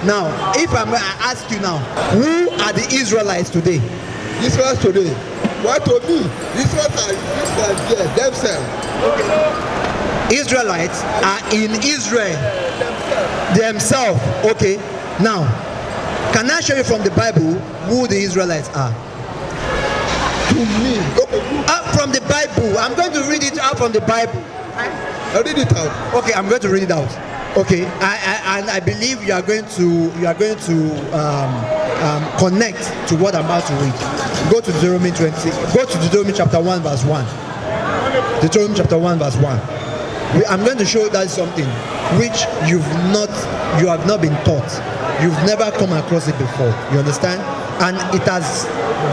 Now, if I ask you now, who are the Israelites today? Israelites today. What to me? Israelites are themselves. Okay. Israelites are in Israel themselves. Okay. Now, can I show you from the Bible who the Israelites are? To me. From the Bible. I'm going to read it out from the Bible. I read it out. Okay, I'm going to read it out. Okay, I believe you are going to connect to what I'm about to read. Go to Deuteronomy 20. Go to Deuteronomy chapter 1 verse 1. Deuteronomy chapter 1 verse 1. I'm going to show that something which you have not been taught. You've never come across it before. You understand? And it has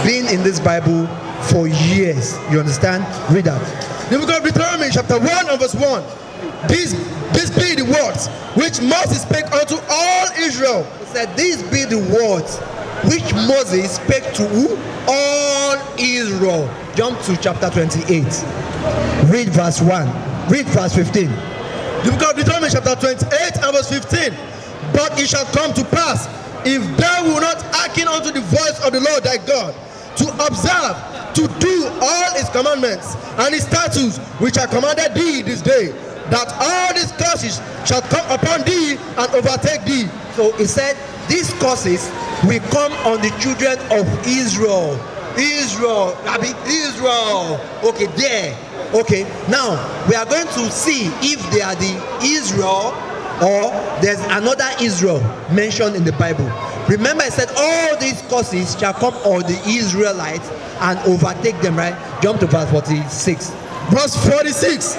been in this Bible for years. You understand? Read that. The book of Deuteronomy chapter 1 and verse 1. These be the words which Moses spake unto all Israel. He said, these be the words which Moses spake to who? All Israel. Jump to chapter 28. Read verse 1. Read verse 15. The book of Deuteronomy chapter 28 and verse 15. But it shall come to pass, if thou wilt not hearken unto the voice of the Lord thy God, to observe, to do all his commandments and his statutes which I commanded thee this day, that all these curses shall come upon thee and overtake thee. So he said, these curses will come on the children of Israel. Israel. Okay, there. Okay, now we are going to see if they are the Israel or there's another Israel mentioned in the Bible. Remember, I said all these curses shall come on the Israelites and overtake them, right? Jump to verse 46. Verse 46.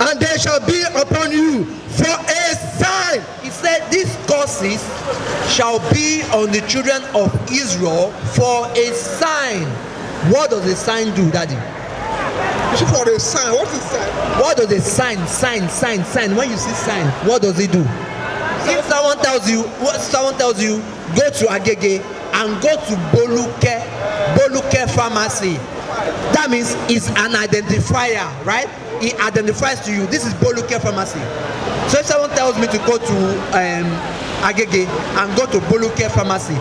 And there shall be upon you for a sign. He said these curses shall be on the children of Israel for a sign. What does a sign do, Daddy? For a sign. What is sign? What does a sign? When you see sign, what does it do? If someone tells you, go to Agege and go to Boluke pharmacy, that means it's an identifier, right? It identifies to you, this is Boluke pharmacy. So if someone tells me to go to Agege and go to Boluke pharmacy,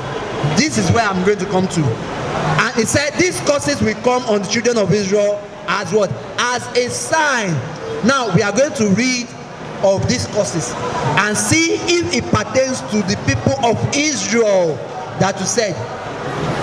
this is where I'm going to come to. And it said these curses will come on the children of Israel as what? As a sign. Now we are going to read of these curses and see if it pertains to the people of Israel that you said,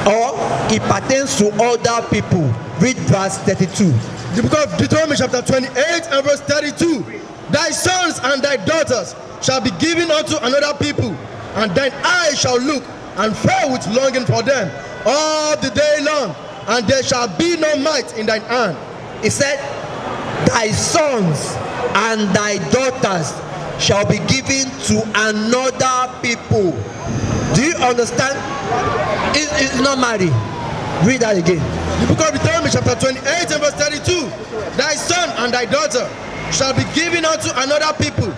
or it pertains to other people. Read verse 32. The book of Deuteronomy chapter 28 and verse 32. Thy sons and thy daughters shall be given unto another people, and thine eyes shall look and fail with longing for them all the day long, and there shall be no might in thine hand. He said, thy sons and thy daughters shall be given to another people. Do you understand? It's not married. Read that again. The book of Deuteronomy chapter 28 and verse 32. Thy son and thy daughter shall be given unto another people,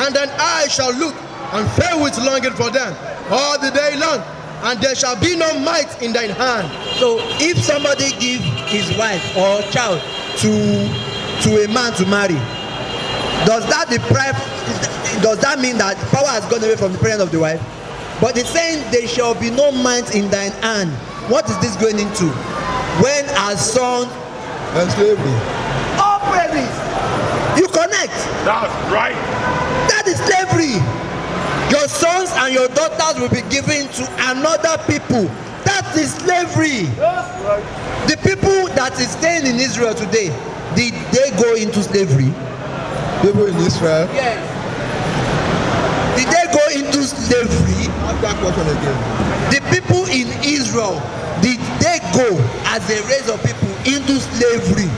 and thine eye shall look and fail with longing for them all the day long, and there shall be no might in thine hand. So if somebody give his wife or child to a man to marry, does that mean that power has gone away from the parent of the wife? But it's saying there shall be no might in thine hand. What is this going into? When our son and slavery. All praises. You connect. That's right. That is slavery. Your sons and your daughters will be given to another people. That is slavery. That's right. The people that is staying in Israel today, did they go into slavery? People in Israel? Yes. Did they go into slavery? Ask that question again. The people in Israel, did they go as a race of people into slavery?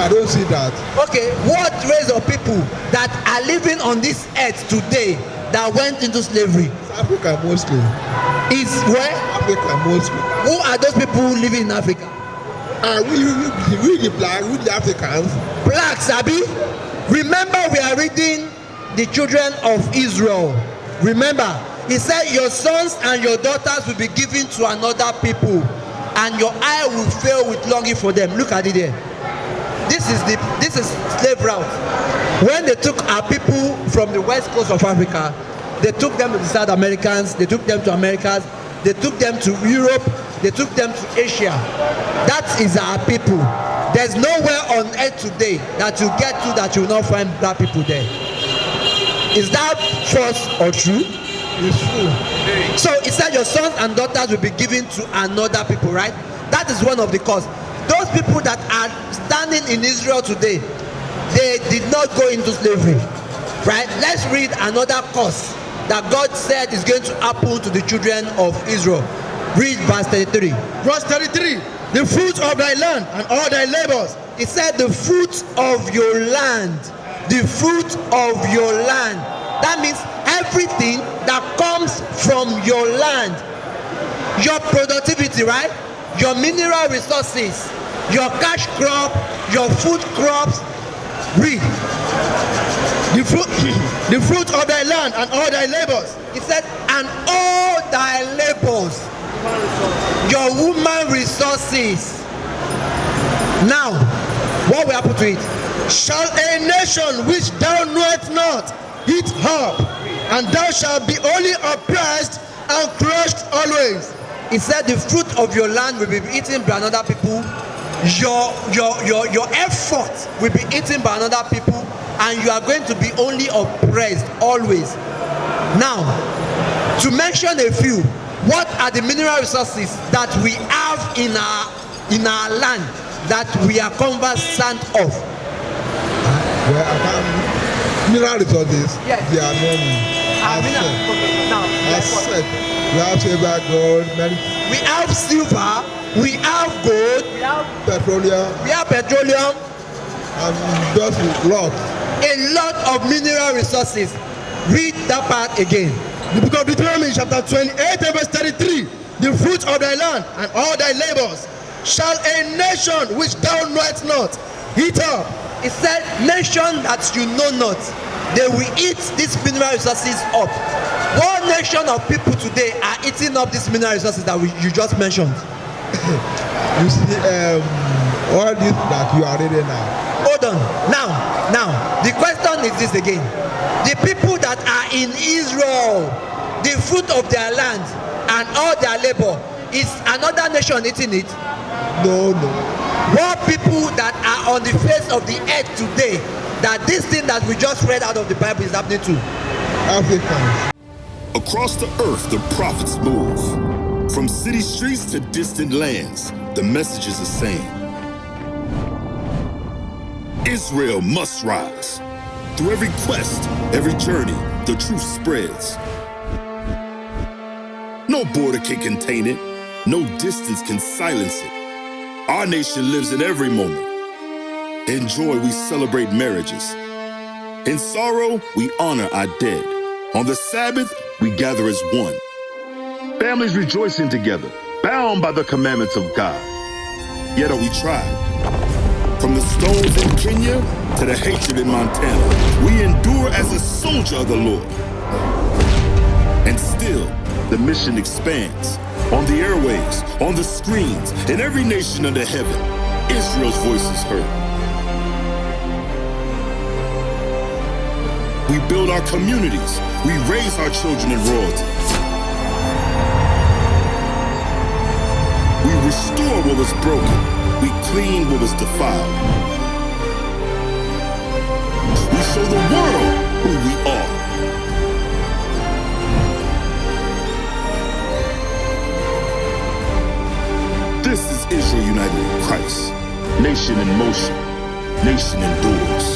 I don't see that. Okay, what race of people that are living on this earth today that went into slavery? It's Africa mostly. Is where? Africa mostly. Who are those people living in Africa? We the black, we the Africans. Blacks, Abi. Remember, we are reading the children of Israel. Remember, he said your sons and your daughters will be given to another people, and your eye will fail with longing for them. Look at it there. This is slave route. When they took our people from the west coast of Africa, They took them to the South Americans, they took them to Americas, they took them to Europe, they took them to Asia. That is our people. There's nowhere on earth today that you get to that you will not find black people there. Is that false or true? It's true. So it said your sons and daughters will be given to another people, right? That is one of the cause. Those people that are standing in Israel today, they did not go into slavery, right? Let's read another cause that God said is going to happen to the children of Israel. Read verse 33. Verse 33. The fruit of thy land and all thy labors. It said the fruit of your land. The fruit of your land. That means everything that comes from your land. Your productivity, right? Your mineral resources, your cash crop, your food crops. Read. The fruit of thy land and all thy labors. It said, and all thy labors. Your woman resources. Now, what will happen to it? Shall a nation which thou knowest not eat up, and thou shalt be only oppressed and crushed always. It said the fruit of your land will be eaten by another people. Your effort will be eaten by another people, and you are going to be only oppressed always. Now, to mention a few, what are the mineral resources that we have in our land that we are conversant of? Mineral resources, yes. They are normal. As said, we have silver, gold, we have silver, we have gold, we have petroleum, and just a lot of mineral resources. Read that part again. The book of Deuteronomy chapter 28 and verse 33. The fruit of thy land and all thy labors shall a nation which thou knowest not eat up. It said, nation that you know not, they will eat these mineral resources up. What nation of people today are eating up these mineral resources that you just mentioned? You see, all this that you are reading now. Hold on. Now, the question is this again. The people that are in Israel, the fruit of their land and all their labor, is another nation eating it? No. What people that are on the face of the earth today, that this thing that we just read out of the Bible is happening to? Africans. Across the earth, the prophets move. From city streets to distant lands, the message is the same. Israel must rise. Through every quest, every journey, the truth spreads. No border can contain it. No distance can silence it. Our nation lives in every moment. In joy, we celebrate marriages. In sorrow, we honor our dead. On the Sabbath, we gather as one. Families rejoicing together, bound by the commandments of God. Yet are we tried. From the stones in Kenya to the hatred in Montana, we endure as a soldier of the Lord. And still, the mission expands. On the airwaves, on the screens, in every nation under heaven, Israel's voice is heard. We build our communities. We raise our children in royalty. We restore what was broken. We clean what was defiled. We show the world who we are. This is Israel united in Christ. Nation in motion. Nation endures.